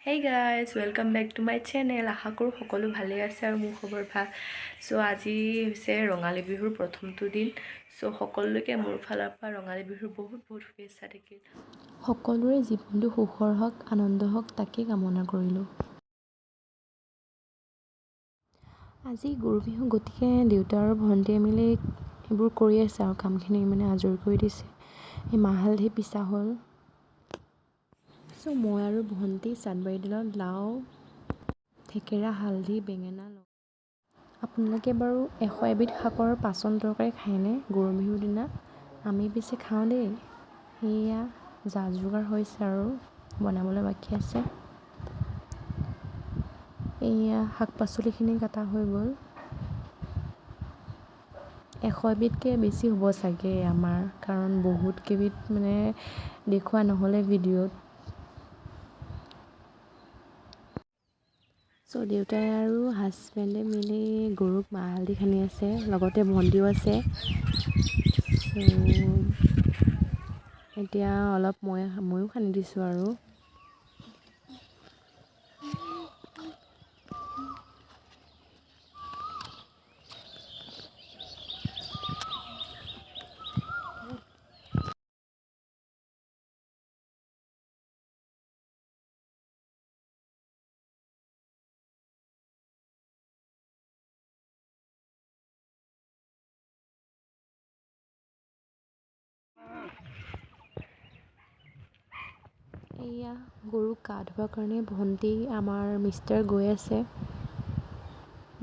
Hey guys, welcome back to my channel. আশা কৰোঁ সকলো ভালে আছে আৰু মোৰ খবৰ ভাল। আজি হৈছে ৰঙালী বিহুৰ প্ৰথমটো দিন। সকলোকে মোৰ ফালৰ পৰা ৰঙালী বিহুৰ বহুত শুভেচ্ছা থাকিল। সকলোৰে জীৱনটো সুখৰ হওক, আনন্দ হওক তাকে কামনা কৰিলোঁ। আজি গৰু বিহু, গতিকে দেউতা আৰু ভণ্টিয়ে মিলি এইবোৰ কৰি আছে আৰু কামখিনি আজৰি কৰি দিছে। এই মাহ হালধি পিছা হ'ল। মই আৰু ভণ্টি চান্দবাৰী দিনত লাও, থেকেৰা, হালধি, বেঙেনা লওঁ। আপোনালোকে বাৰু 100 এবিধ শাকৰ পাচন তৰকাৰী খায়নে গৰু বিহুৰ দিনা? আমি পিছে খাওঁ দেই। সেয়া যা যোগাৰ হৈছে আৰু বনাবলৈ বাকী আছে। এয়া শাক পাচলিখিনি কটা হৈ গ'ল। 100 এবিধকৈ বেছি হ'ব চাগে আমাৰ, কাৰণ বহুত কেইবিধ দেখুওৱা নহ'লে ভিডিঅ'ত। দেউতাই আৰু হাজবেণ্ডে মিলি গৰুক মাহ হালধি সানি আছে, লগতে ভণ্টিও আছে। এতিয়া অলপ ময়ো সানি দিছোঁ আৰু। এয়া গৰুক গা ধুবৰ কাৰণে ভণ্টি আমাৰ মিষ্টাৰ গৈ আছে।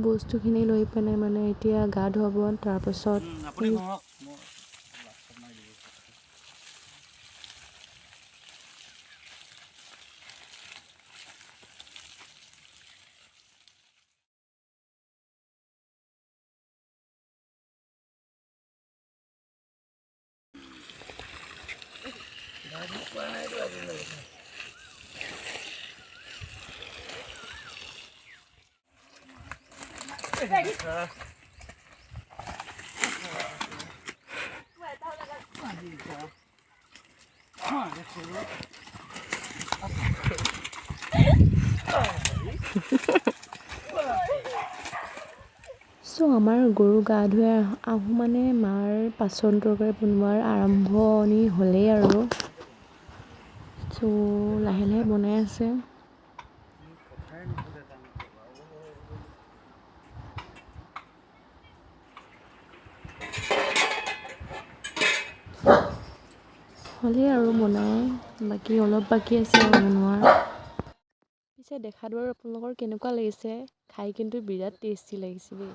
বস্তুখিনি লৈ পেলাই এতিয়া গা ধুৱাব। তাৰপাছত আমাৰ গৰু গা ধুৱাই আহোঁ মাৰ পাচন তৰকাৰী বনোৱাৰ আৰম্ভণি হ'লেই আৰু। লাহে লাহে বনাই আছে। হ'লেই আৰু বনাই, অলপ বাকী আছে আৰু বনোৱাৰ। পিছে দেখাত বাৰু আপোনালোকৰ কেনেকুৱা লাগিছে? খাই কিন্তু বিৰাট টেষ্টি লাগিছে দেই।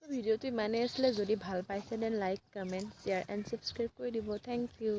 ভিডিঅ'টো ইমানেই আছিলে। যদি ভাল পাইছে then like, comment, share and subscribe কৰি দিব। Thank U.